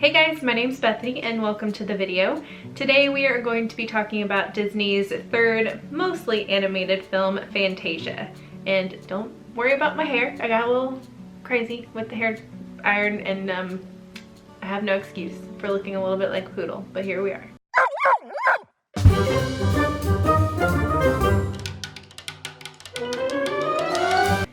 Hey guys, my name's Bethany and welcome to the video. Today we are going to be talking about Disney's third, mostly animated film, Fantasia. And don't worry about my hair, I got a little crazy with the hair iron and I have no excuse for looking a little bit like a poodle, but here we are.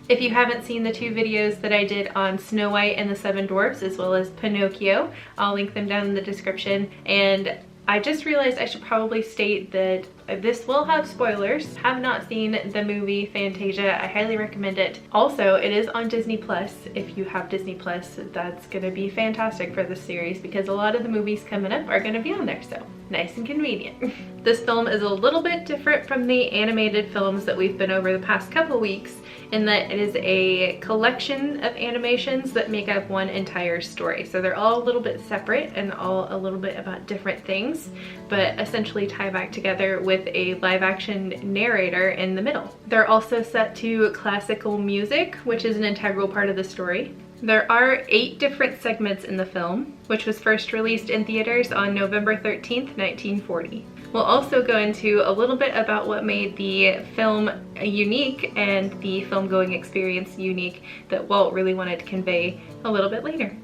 If you haven't seen the two videos that I did on Snow White and the Seven Dwarfs as well as Pinocchio, I'll link them down in the description. And I just realized I should probably state that this will have spoilers. Have not seen the movie Fantasia, I highly recommend it. Also, it is on Disney Plus. If you have Disney Plus, that's gonna be fantastic for this series because a lot of the movies coming up are gonna be on there, so nice and convenient. This film is a little bit different from the animated films that we've been over the past couple weeks in that it is a collection of animations that make up one entire story. So they're all a little bit separate and all a little bit about different things, but essentially tie back together with a live action narrator in the middle. They're also set to classical music, which is an integral part of the story. There are 8 different segments in the film, which was first released in theaters on November 13th, 1940. We'll also go into a little bit about what made the film unique and the film going experience unique that Walt really wanted to convey a little bit later.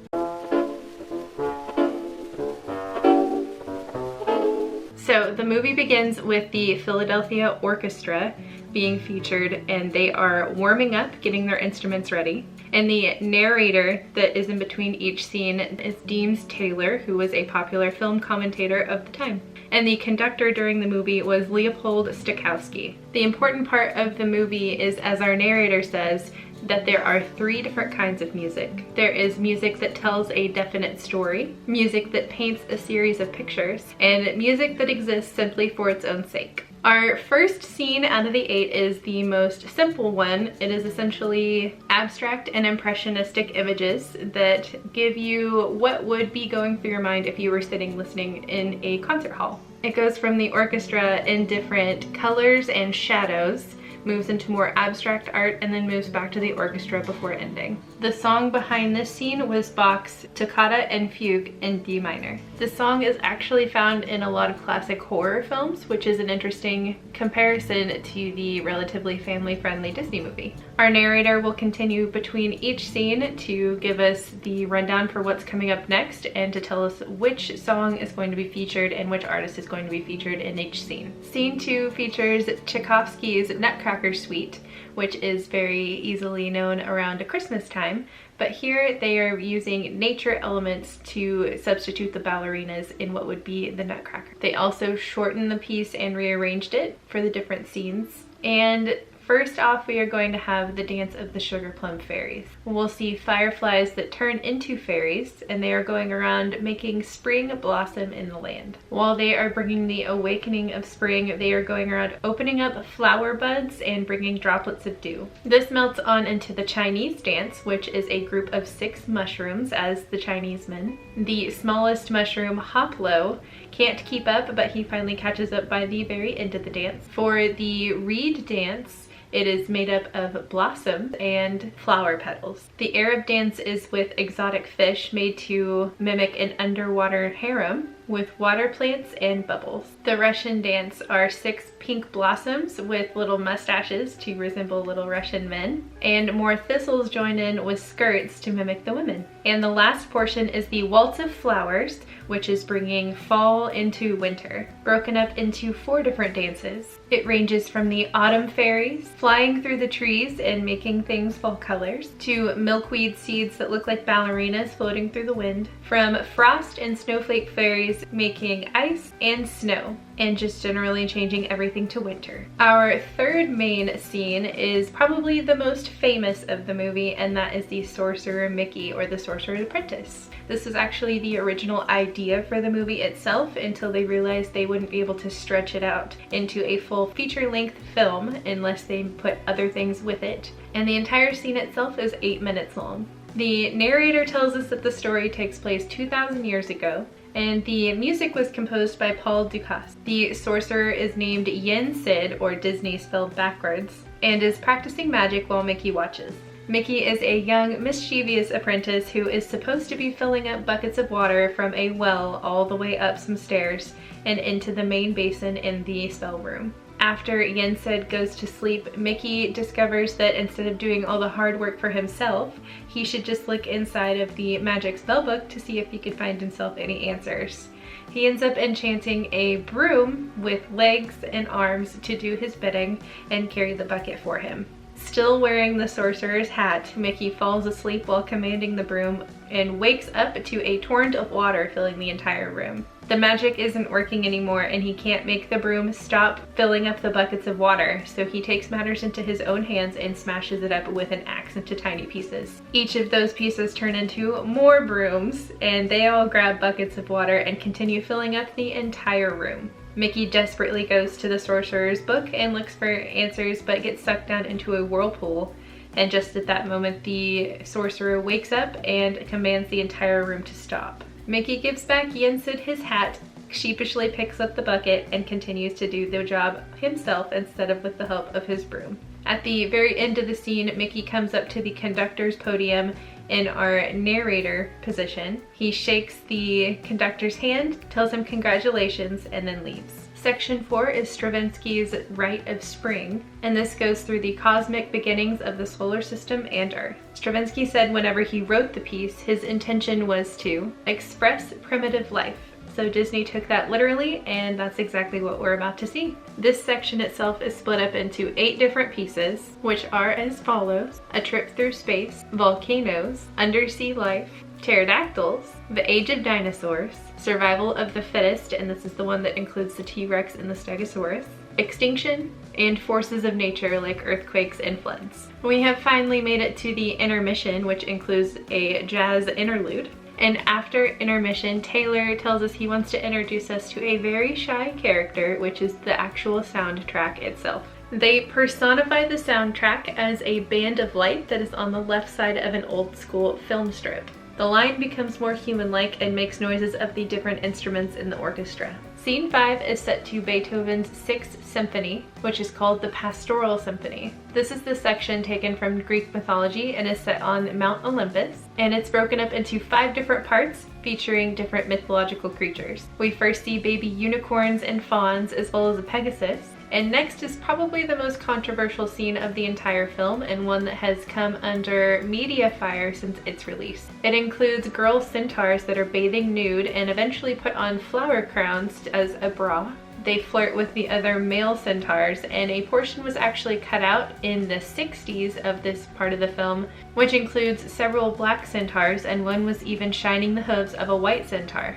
So the movie begins with the Philadelphia Orchestra being featured, and they are warming up, getting their instruments ready. And the narrator that is in between each scene is Deems Taylor, who was a popular film commentator of the time. And the conductor during the movie was Leopold Stokowski. The important part of the movie is, as our narrator says, that there are 3 different kinds of music. There is music that tells a definite story, music that paints a series of pictures, and music that exists simply for its own sake. Our first scene out of the 8 is the most simple one. It is essentially abstract and impressionistic images that give you what would be going through your mind if you were sitting listening in a concert hall. It goes from the orchestra in different colors and shadows, moves into more abstract art, and then moves back to the orchestra before ending. The song behind this scene was Bach's Toccata and Fugue in D minor. The song is actually found in a lot of classic horror films, which is an interesting comparison to the relatively family-friendly Disney movie. Our narrator will continue between each scene to give us the rundown for what's coming up next and to tell us which song is going to be featured and which artist is going to be featured in each scene. Scene 2 features Tchaikovsky's Nutcracker Suite, which is very easily known around Christmas time, but here they are using nature elements to substitute the ballerinas in what would be the Nutcracker. They also shortened the piece and rearranged it for the different scenes. And first off, we are going to have the dance of the Sugar Plum Fairies. We'll see fireflies that turn into fairies, and they are going around making spring blossom in the land. While they are bringing the awakening of spring, they are going around opening up flower buds and bringing droplets of dew. This melts on into the Chinese dance, which is a group of 6 mushrooms as the Chinese men. The smallest mushroom, Hoplo, can't keep up, but he finally catches up by the very end of the dance. For the reed dance, it is made up of blossoms and flower petals. The Arab dance is with exotic fish made to mimic an underwater harem with water plants and bubbles. The Russian dance are 6 pink blossoms with little mustaches to resemble little Russian men, and more thistles joined in with skirts to mimic the women. And the last portion is the Waltz of Flowers, which is bringing fall into winter, broken up into 4 different dances. It ranges from the autumn fairies flying through the trees and making things fall colors, to milkweed seeds that look like ballerinas floating through the wind, from frost and snowflake fairies making ice and snow, and just generally changing everything to winter. Our third main scene is probably the most famous of the movie, and that is the Sorcerer Mickey, or the Sorcerer's Apprentice. This is actually the original idea for the movie itself until they realized they wouldn't be able to stretch it out into a full feature-length film unless they put other things with it. And the entire scene itself is 8 minutes long. The narrator tells us that the story takes place 2,000 years ago, and the music was composed by Paul Dukas. The sorcerer is named Yen Sid, or Disney spelled backwards, and is practicing magic while Mickey watches. Mickey is a young, mischievous apprentice who is supposed to be filling up buckets of water from a well all the way up some stairs and into the main basin in the spell room. After Hiest goes to sleep, Mickey discovers that instead of doing all the hard work for himself, he should just look inside of the magic spellbook to see if he could find himself any answers. He ends up enchanting a broom with legs and arms to do his bidding and carry the bucket for him. Still wearing the sorcerer's hat, Mickey falls asleep while commanding the broom and wakes up to a torrent of water filling the entire room. The magic isn't working anymore and he can't make the broom stop filling up the buckets of water, so he takes matters into his own hands and smashes it up with an axe into tiny pieces. Each of those pieces turn into more brooms and they all grab buckets of water and continue filling up the entire room. Mickey desperately goes to the sorcerer's book and looks for answers but gets sucked down into a whirlpool, and just at that moment the sorcerer wakes up and commands the entire room to stop. Mickey gives back Hiest his hat, sheepishly picks up the bucket, and continues to do the job himself instead of with the help of his broom. At the very end of the scene, Mickey comes up to the conductor's podium in our narrator position. He shakes the conductor's hand, tells him congratulations, and then leaves. Section 4 is Stravinsky's Rite of Spring, and this goes through the cosmic beginnings of the solar system and Earth. Stravinsky said whenever he wrote the piece, his intention was to express primitive life. So Disney took that literally, and that's exactly what we're about to see. This section itself is split up into 8 different pieces, which are as follows: A Trip Through Space, Volcanoes, Undersea Life, Pterodactyls, The Age of Dinosaurs, Survival of the Fittest, and this is the one that includes the T-Rex and the Stegosaurus, Extinction, and Forces of Nature like earthquakes and floods. We have finally made it to the intermission, which includes a jazz interlude. And after intermission, Taylor tells us he wants to introduce us to a very shy character, which is the actual soundtrack itself. They personify the soundtrack as a band of light that is on the left side of an old school film strip. The line becomes more human-like and makes noises of the different instruments in the orchestra. Scene 5 is set to Beethoven's 6th Symphony, which is called the Pastoral Symphony. This is the section taken from Greek mythology and is set on Mount Olympus, and it's broken up into 5 different parts featuring different mythological creatures. We first see baby unicorns and fawns as well as a Pegasus, and next is probably the most controversial scene of the entire film and one that has come under media fire since its release. It includes girl centaurs that are bathing nude and eventually put on flower crowns as a bra. They flirt with the other male centaurs, and a portion was actually cut out in the 60s of this part of the film, which includes several black centaurs, and one was even shining the hooves of a white centaur.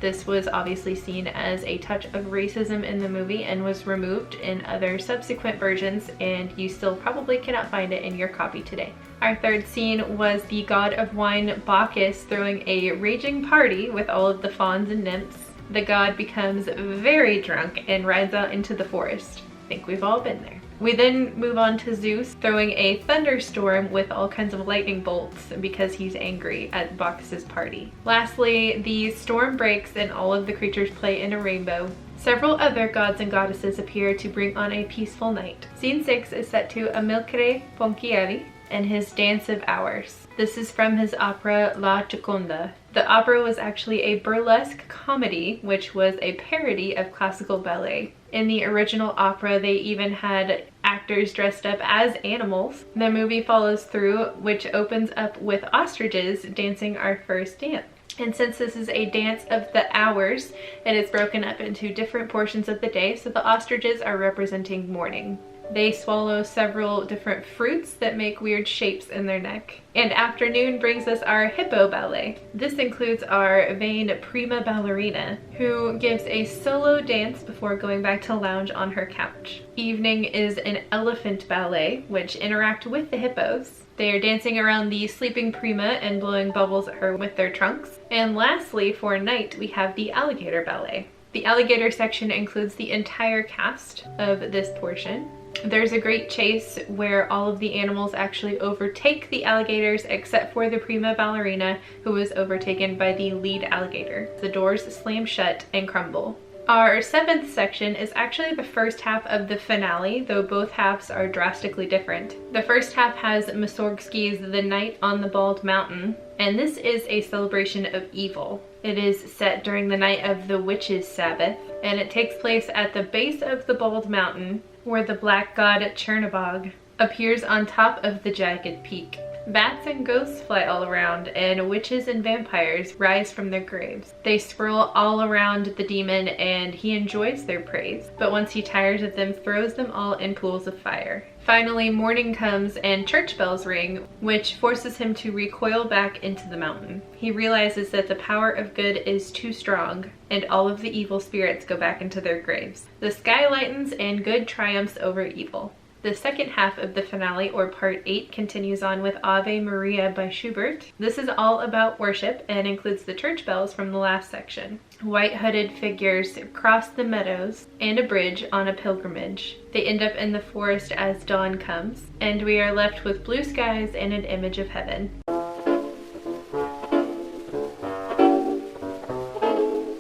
This was obviously seen as a touch of racism in the movie and was removed in other subsequent versions, and you still probably cannot find it in your copy today. Our third scene was the god of wine Bacchus throwing a raging party with all of the fauns and nymphs. The god becomes very drunk and rides out into the forest. I think we've all been there. We then move on to Zeus throwing a thunderstorm with all kinds of lightning bolts because he's angry at Bacchus's party. Lastly, the storm breaks and all of the creatures play in a rainbow. Several other gods and goddesses appear to bring on a peaceful night. Scene 6 is set to Amilcare Ponchielli and his Dance of Hours. This is from his opera La Gioconda. The opera was actually a burlesque comedy, which was a parody of classical ballet. In the original opera, they even had actors dressed up as animals. The movie follows through, which opens up with ostriches dancing our first dance. And since this is a dance of the hours, it is broken up into different portions of the day, so the ostriches are representing morning. They swallow several different fruits that make weird shapes in their neck. And afternoon brings us our hippo ballet. This includes our vain prima ballerina, who gives a solo dance before going back to lounge on her couch. Evening is an elephant ballet, which interact with the hippos. They are dancing around the sleeping prima and blowing bubbles at her with their trunks. And lastly, for night, we have the alligator ballet. The alligator section includes the entire cast of this portion. There's a great chase where all of the animals actually overtake the alligators except for the prima ballerina, who was overtaken by the lead alligator. The doors slam shut and crumble. Our 7th section is actually the first half of the finale, though both halves are drastically different. The first half has Mussorgsky's The Night on the Bald Mountain, and this is a celebration of evil. It is set during the night of the Witches' Sabbath, and it takes place at the base of the Bald Mountain, where the black god Chernobog appears on top of the jagged peak. Bats and ghosts fly all around, and witches and vampires rise from their graves. They swirl all around the demon, and he enjoys their praise, but once he tires of them, throws them all in pools of fire. Finally, morning comes and church bells ring, which forces him to recoil back into the mountain. He realizes that the power of good is too strong, and all of the evil spirits go back into their graves. The sky lightens and good triumphs over evil. The second half of the finale, or part 8, continues on with Ave Maria by Schubert. This is all about worship and includes the church bells from the last section. White-hooded figures cross the meadows and a bridge on a pilgrimage. They end up in the forest as dawn comes, and we are left with blue skies and an image of heaven.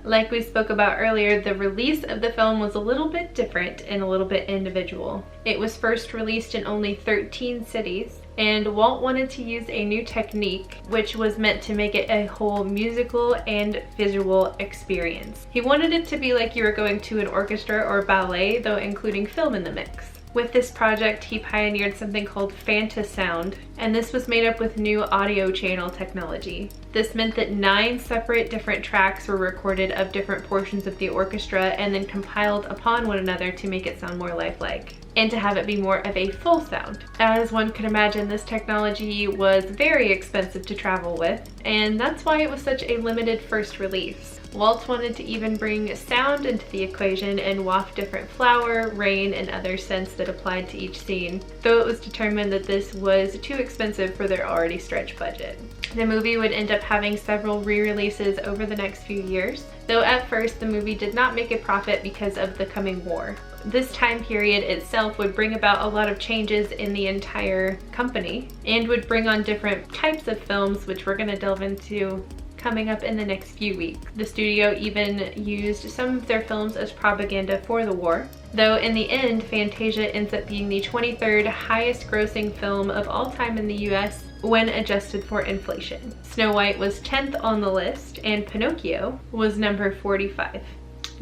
Like we spoke about earlier, the release of the film was a little bit different and a little bit individual. It was first released in only 13 cities, and Walt wanted to use a new technique which was meant to make it a whole musical and visual experience. He wanted it to be like you were going to an orchestra or ballet, though including film in the mix. With this project, he pioneered something called Fantasound, and this was made up with new audio channel technology. This meant that 9 separate different tracks were recorded of different portions of the orchestra and then compiled upon one another to make it sound more lifelike, and to have it be more of a full sound. As one could imagine, this technology was very expensive to travel with, and that's why it was such a limited first release. Walt wanted to even bring sound into the equation and waft different flower, rain, and other scents that applied to each scene, though it was determined that this was too expensive for their already stretched budget. The movie would end up having several re-releases over the next few years, though at first the movie did not make a profit because of the coming war. This time period itself would bring about a lot of changes in the entire company and would bring on different types of films, which we're going to delve into coming up in the next few weeks. The studio even used some of their films as propaganda for the war, though in the end, Fantasia ends up being the 23rd highest grossing film of all time in the US when adjusted for inflation. Snow White was 10th on the list, and Pinocchio was number 45.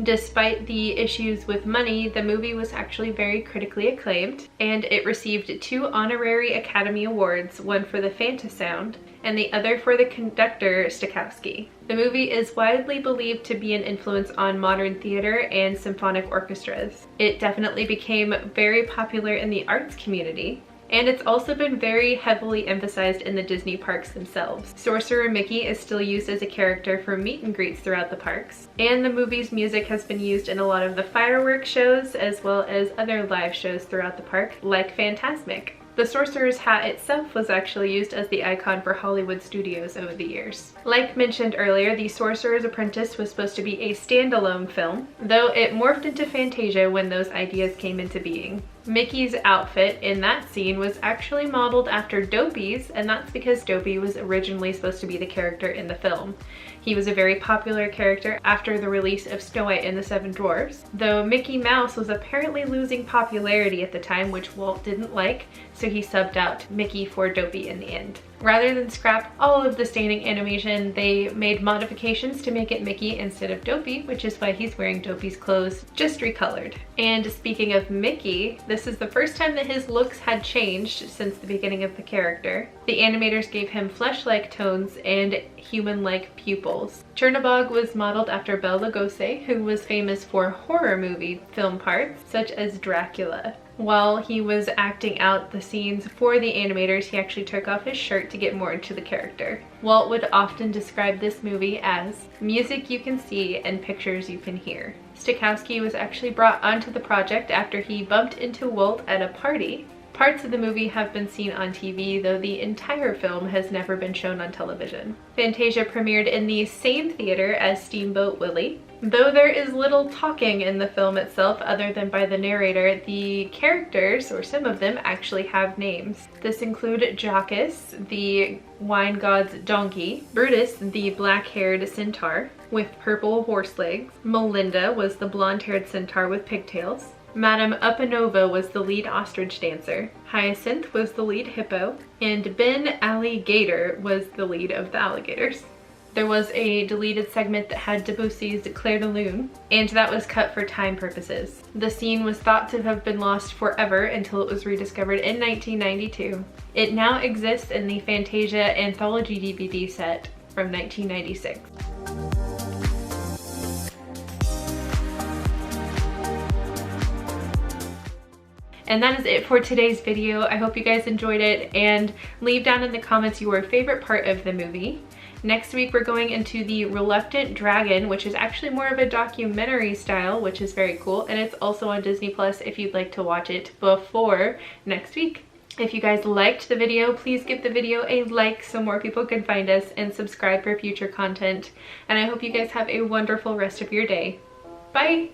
Despite the issues with money, the movie was actually very critically acclaimed, and it received 2 honorary Academy Awards, one for the Fantasound and the other for the conductor Stokowski. The movie is widely believed to be an influence on modern theater and symphonic orchestras. It definitely became very popular in the arts community, and it's also been very heavily emphasized in the Disney parks themselves. Sorcerer Mickey is still used as a character for meet and greets throughout the parks, and the movie's music has been used in a lot of the fireworks shows as well as other live shows throughout the park, like Fantasmic. The sorcerer's hat itself was actually used as the icon for Hollywood studios over the years. Like mentioned earlier, The Sorcerer's Apprentice was supposed to be a standalone film, though it morphed into Fantasia when those ideas came into being. Mickey's outfit in that scene was actually modeled after Dopey's, and that's because Dopey was originally supposed to be the character in the film. He was a very popular character after the release of Snow White and the Seven Dwarfs, though Mickey Mouse was apparently losing popularity at the time, which Walt didn't like, so he subbed out Mickey for Dopey in the end. Rather than scrap all of the standing animation, they made modifications to make it Mickey instead of Dopey, which is why he's wearing Dopey's clothes, just recolored. And speaking of Mickey, this is the first time that his looks had changed since the beginning of the character. The animators gave him flesh-like tones and human-like pupils. Chernobog was modeled after Bela Lugosi, who was famous for horror movie film parts, such as Dracula. While he was acting out the scenes for the animators, he actually took off his shirt to get more into the character. Walt would often describe this movie as music you can see and pictures you can hear. Stokowski was actually brought onto the project after he bumped into Walt at a party, Parts of the movie have been seen on TV, though the entire film has never been shown on television. Fantasia premiered in the same theater as Steamboat Willie. Though there is little talking in the film itself other than by the narrator, the characters, or some of them, actually have names. This include Jockus, the wine god's donkey, Brutus, the black-haired centaur with purple horse legs, Melinda was the blonde-haired centaur with pigtails, Madame Upanova was the lead ostrich dancer, Hyacinth was the lead hippo, and Ben Alligator was the lead of the alligators. There was a deleted segment that had Debussy's Clair de Lune, and that was cut for time purposes. The scene was thought to have been lost forever until it was rediscovered in 1992. It now exists in the Fantasia Anthology DVD set from 1996. And that is it for today's video. I hope you guys enjoyed it, and leave down in the comments your favorite part of the movie. Next week we're going into The Reluctant Dragon, which is actually more of a documentary style, which is very cool, and it's also on Disney Plus if you'd like to watch it before next week. If you guys liked the video, please give the video a like so more people can find us, and subscribe for future content. And I hope you guys have a wonderful rest of your day. Bye!